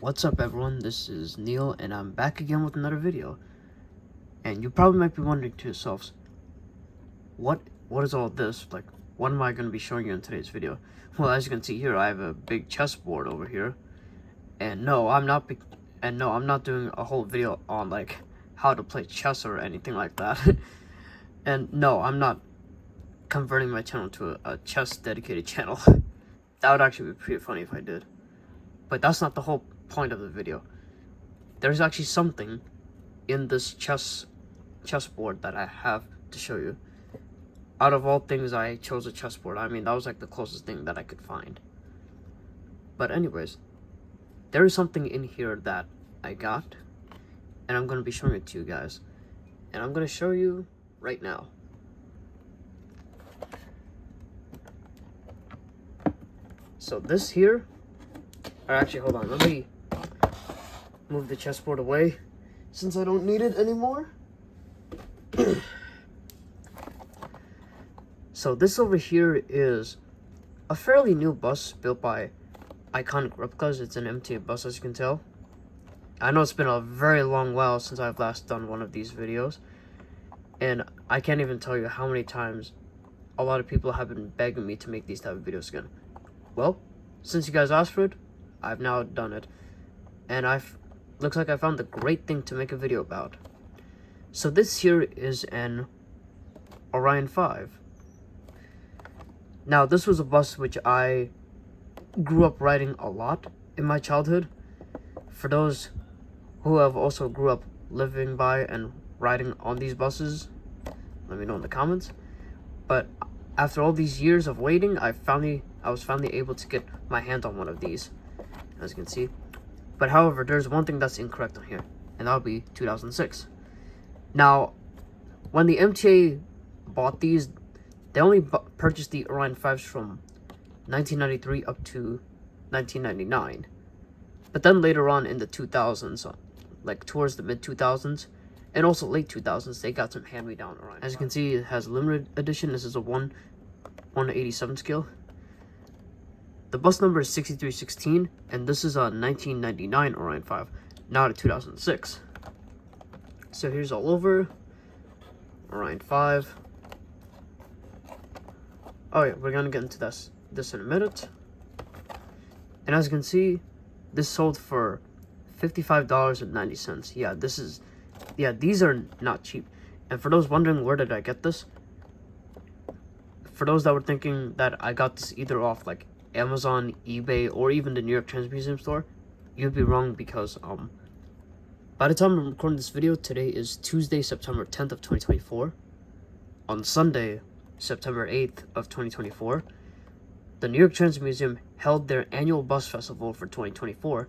What's up everyone, this is Neil and I'm back again with another video. And you probably might be wondering to yourselves, what is all this? Like, what am I going to be showing you in today's video? Well, as you can see here, I have a big chessboard over here. And no, I'm not doing a whole video on like how to play chess or anything like that. And no, I'm not converting my channel to a chess dedicated channel. That would actually be pretty funny if I did. But that's not the whole point of the video. There's actually something in this chessboard that I have to show you. Out of all things, I chose a chessboard. I mean, that was like the closest thing that I could find. But anyways, there is something in here that I got, and I'm going to be showing it to you guys. And I'm going to show you right now. So this here, or actually, hold on, let me move the chessboard away since I don't need it anymore. So this over here is a fairly new bus built by Iconic Replicas. It's an MTA bus, as you can tell. I know it's been a very long while since I've last done one of these videos, and I can't even tell you how many times a lot of people have been begging me to make these type of videos again. Well, since you guys asked for it, I've now done it, and looks like I found the great thing to make a video about. So this here is an Orion 5. Now this was a bus which I grew up riding a lot in my childhood. For those who have also grew up living by and riding on these buses, let me know in the comments. But after all these years of waiting, I was finally able to get my hands on one of these, as you can see. But however, there's one thing that's incorrect on here, and that would be 2006. Now, when the MTA bought these, they only purchased the Orion 5s from 1993 up to 1999. But then later on in the 2000s, like towards the mid-2000s, and also late 2000s, they got some hand-me-down Orion 5s. As you can see, it has a limited edition. This is a 1/87 scale. The bus number is 6316, and this is a 1999 Orion 5, not a 2006. So here's all over Orion 5. Oh yeah, we're gonna get into this in a minute. And as you can see, this sold for $55.90. Yeah, these are not cheap. And for those wondering where did I get this, for those that were thinking that I got this either off like Amazon, eBay, or even the New York Trans Museum store, you'd be wrong, because by the time I'm recording this video, today is Tuesday, September 10th of 2024. On Sunday, September 8th of 2024, the New York Trans Museum held their annual bus festival for 2024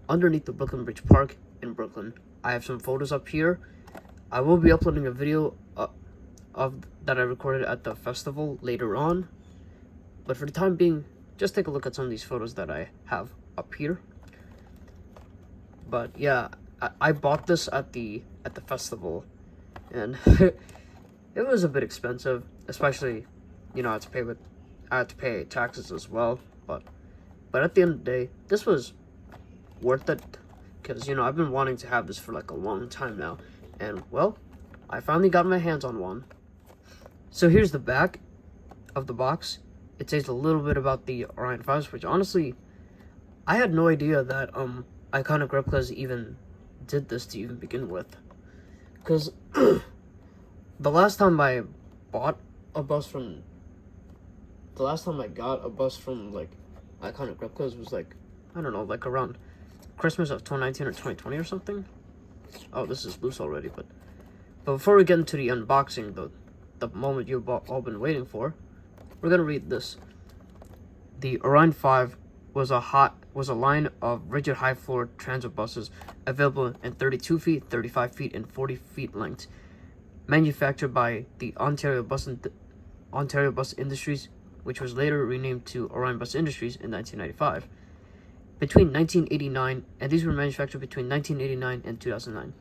underneath the Brooklyn Bridge Park in Brooklyn. I have some photos up here. I will be uploading a video that I recorded at the festival later on, but for the time being, just take a look at some of these photos that I have up here. But yeah, I bought this at the festival, and it was a bit expensive, especially, you know, I had to pay taxes as well. But at the end of the day, this was worth it, because, you know, I've been wanting to have this for like a long time now, and well, I finally got my hands on one. So here's the back of the box. It says a little bit about the Orion 5s, which honestly, I had no idea that Iconic Replicas even did this to even begin with. Because the last time I got a bus from like Iconic Replicas was like, I don't know, like around Christmas of 2019 or 2020 or something. Oh, this is loose already, but before we get into the unboxing, the moment you've all been waiting for, we're gonna read this. The Orion 5 was a line of rigid high-floor transit buses available in 32 feet, 35 feet, and 40 feet length, manufactured by the Ontario Bus Industries, which was later renamed to Orion Bus Industries in 1995. Between 1989, and these were manufactured between 1989 and 2009.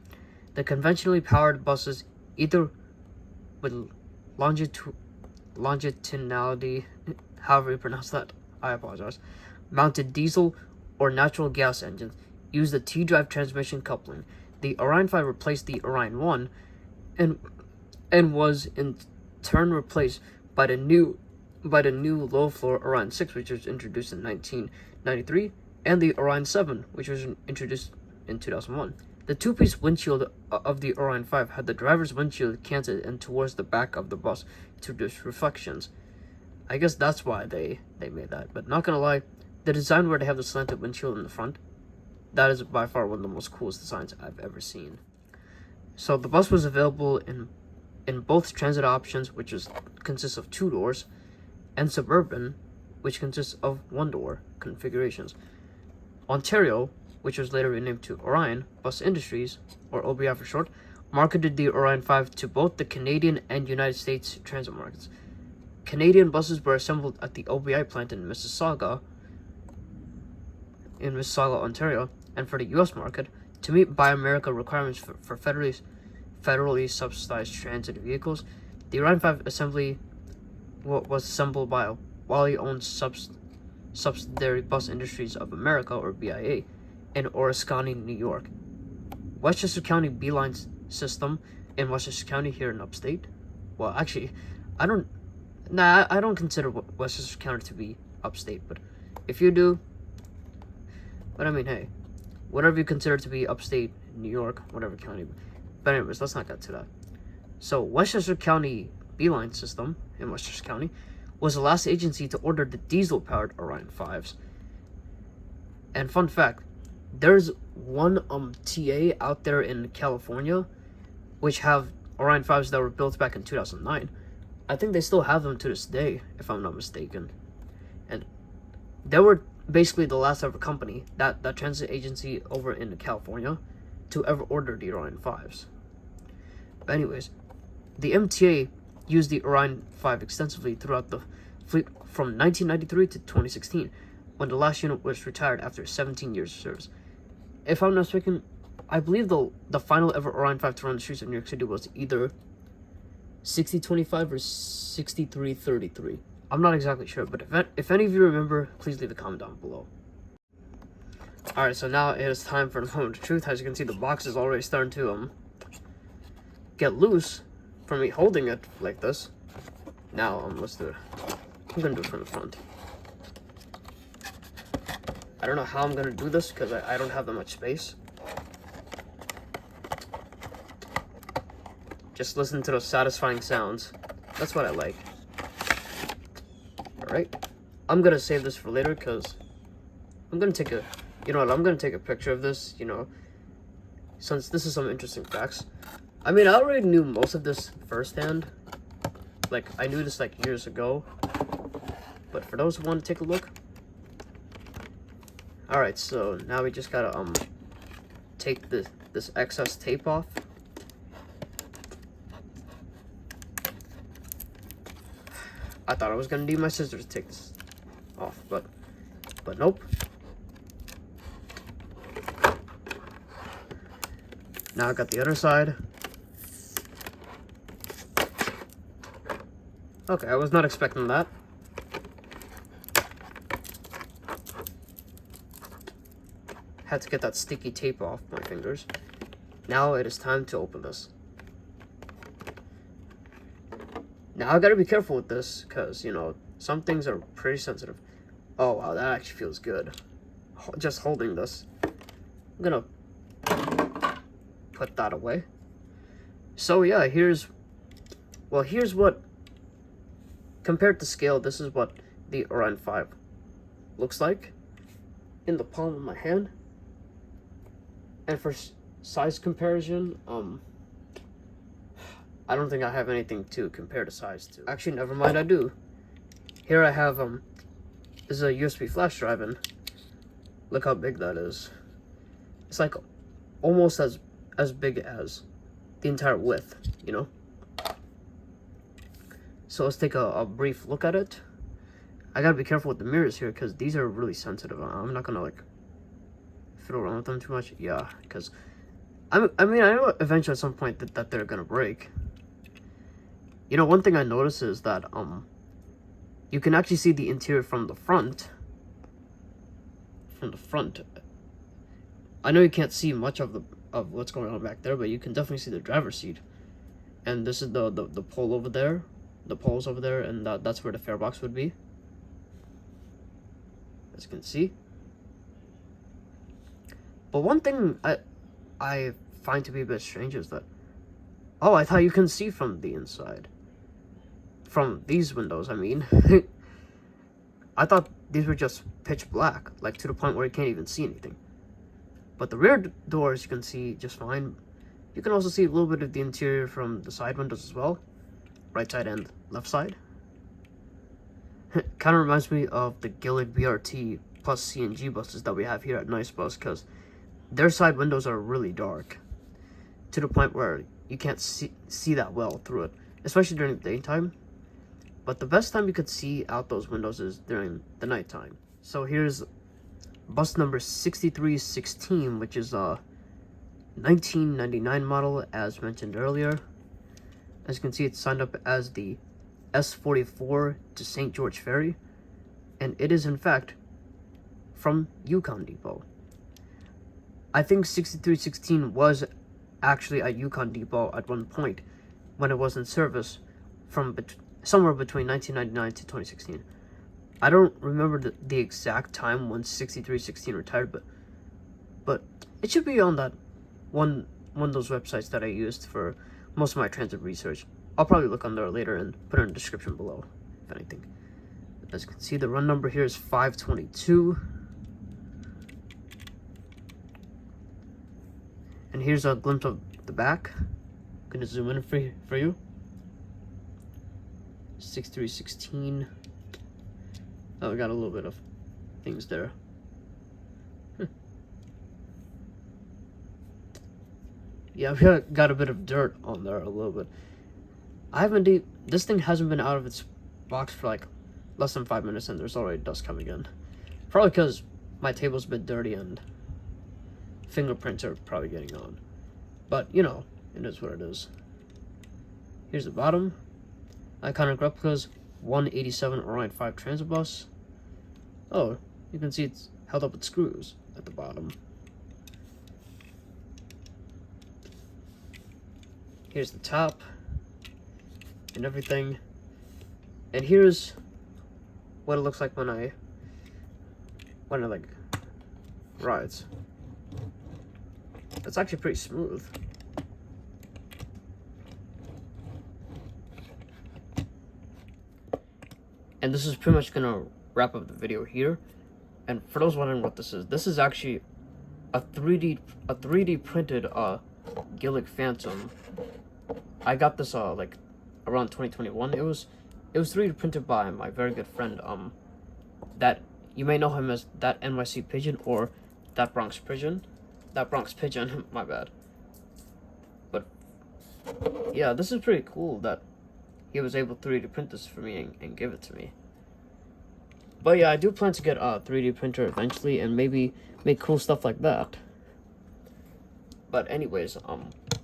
The conventionally powered buses, either with longitudinality, however you pronounce that, I apologize, mounted diesel or natural gas engines, used the T-drive transmission coupling. The Orion 5 replaced the Orion 1 and was in turn replaced by the new low-floor Orion 6, which was introduced in 1993, and the Orion 7, which was introduced in 2001. The two-piece windshield of the Orion 5 had the driver's windshield canted and towards the back of the bus to reduce reflections. I guess that's why they made that. But not gonna lie, the design where they have the slanted windshield in the front, that is by far one of the most coolest designs I've ever seen. So the bus was available in both transit options, which consists of 2 doors, and suburban, which consists of 1-door configurations. Ontario, which was later renamed to Orion Bus Industries, or OBI for short, marketed the Orion 5 to both the Canadian and United States transit markets. Canadian buses were assembled at the OBI plant in Mississauga, Ontario, and for the U.S. market, to meet Buy America requirements for federally subsidized transit vehicles, the Orion 5 assembly was assembled by a Wally-owned subsidiary Bus Industries of America, or BIA, in Oriskany, New York. Westchester County B-Line system in Westchester County here in upstate. Well, actually, I don't consider Westchester County to be upstate, but if you do, but I mean, hey, whatever you consider to be upstate New York, whatever county. But anyways, let's not get to that. So Westchester County B-Line system in Westchester County was the last agency to order the diesel-powered Orion 5s. And fun fact, there's one TA out there in California which have Orion 5s that were built back in 2009. I think they still have them to this day, if I'm not mistaken. And they were basically the last ever company, that transit agency over in California, to ever order the Orion 5s. But anyways, the MTA used the Orion 5 extensively throughout the fleet from 1993 to 2016, when the last unit was retired after 17 years of service. If I'm not mistaken, I believe the final ever Orion 5 to run the streets of New York City was either 6025 or 6333. I'm not exactly sure, but if any of you remember, please leave a comment down below. Alright, so now it is time for the moment of truth. As you can see, the box is already starting to get loose from me holding it like this. Now, let's do it. I'm gonna do it from the front. I don't know how I'm gonna do this because I don't have that much space. Just listen to those satisfying sounds. That's what I like. Alright. I'm gonna save this for later because I'm gonna take I'm gonna take a picture of this, since this is some interesting facts. I mean, I already knew most of this firsthand. Like, I knew this like years ago. But for those who want to take a look. Alright, so now we just gotta take this excess tape off. I thought I was gonna need my scissors to take this off, but nope. Now I got the other side. Okay, I was not expecting that. Had to get that sticky tape off my fingers. Now it is time to open this. Now I gotta be careful with this because, some things are pretty sensitive. Oh wow, that actually feels good. Just holding this. I'm gonna put that away. So yeah, here's what, compared to scale, this is what the Orion 5 looks like in the palm of my hand. And for size comparison, I don't think I have anything to compare the size to. Actually, never mind, I do. Here I have, this is a USB flash drive, and look how big that is. It's like almost as big as the entire width, So let's take a brief look at it. I gotta be careful with the mirrors here because these are really sensitive. I'm not gonna fiddle around with them too much. Yeah, because I know eventually at some point that they're gonna break. One thing I noticed is that you can actually see the interior from the front. I know you can't see much of what's going on back there, but you can definitely see the driver's seat. And this is the pole over there, the poles over there, and that's where the fare box would be, as you can see. But one thing I find to be a bit strange is that, oh, I thought you can see from the inside. From these windows, I mean. I thought these were just pitch black, like to the point where you can't even see anything. But the rear doors you can see just fine. You can also see a little bit of the interior from the side windows as well. Right side and left side. Kind of reminds me of the Gillig BRT plus CNG buses that we have here at Nice Bus, because their side windows are really dark. To the point where you can't see that well through it, especially during the daytime. But the best time you could see out those windows is during the nighttime. So here's bus number 6316, which is a 1999 model, as mentioned earlier. As you can see, it's signed up as the S44 to St. George Ferry, and it is in fact from Yukon Depot. I think 6316 was actually at Yukon Depot at one point when it was in service from somewhere between 1999 to 2016. I don't remember the exact time when 6316 retired, but it should be on that one of those websites that I used for most of my transit research. I'll probably look on there later and put it in the description below, if anything. As you can see, the run number here is 522. And here's a glimpse of the back. I'm gonna zoom in for you. 6316. Oh, we got a little bit of things there. Yeah, we got a bit of dirt on there a little bit. This thing hasn't been out of its box for like less than 5 minutes and there's already dust coming in. Probably because my table's a bit dirty and fingerprints are probably getting on. But, you know, it is what it is. Here's the bottom. Iconic Replicas 187 Orion 5 transit bus. Oh, you can see it's held up with screws at the bottom. Here's the top and everything. And here's what it looks like when it like rides. It's actually pretty smooth. And this is pretty much gonna wrap up the video here. And for those wondering what this is actually a 3D printed Gillig Phantom. I got this like around 2021. It was 3D printed by my very good friend that you may know him as that NYC Pigeon or that Bronx Pigeon. That Bronx Pigeon, my bad. But yeah, this is pretty cool that he was able to 3D print this for me and give it to me. But yeah, I do plan to get a 3D printer eventually and maybe make cool stuff like that. But anyways,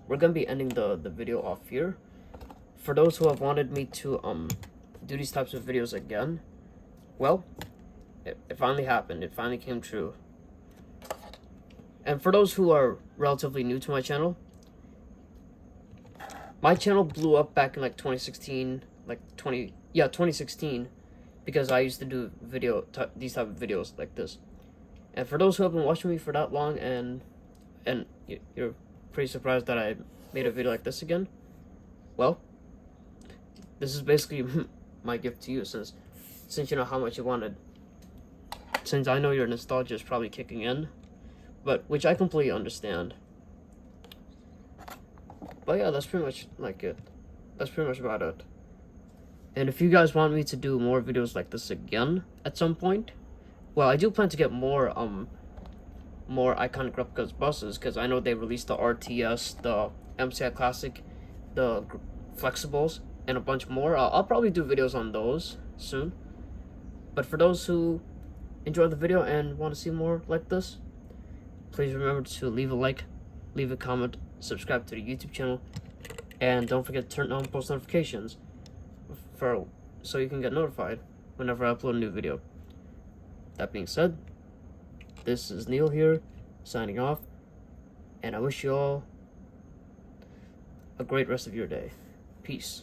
we're gonna be ending the video off here. For those who have wanted me to do these types of videos again, well, it finally happened. It finally came true. And for those who are relatively new to my channel blew up back in like 2016, 2016, because I used to do these type of videos like this. And for those who have been watching me for that long and you're pretty surprised that I made a video like this again, well, this is basically my gift to you, since you know how much you wanted. Since I know your nostalgia is probably kicking in, but which I completely understand. But yeah, that's pretty much like it. That's pretty much about it. And if you guys want me to do more videos like this again at some point, well, I do plan to get more Iconic Replicas buses, because I know they released the RTS, the MTA Classic, the Flexibles, and a bunch more. I'll probably do videos on those soon. But for those who enjoyed the video and want to see more like this, please remember to leave a like, leave a comment, subscribe to the YouTube channel, and don't forget to turn on post notifications so you can get notified whenever I upload a new video. That being said, this is Neil here, signing off. And I wish you all a great rest of your day. Peace.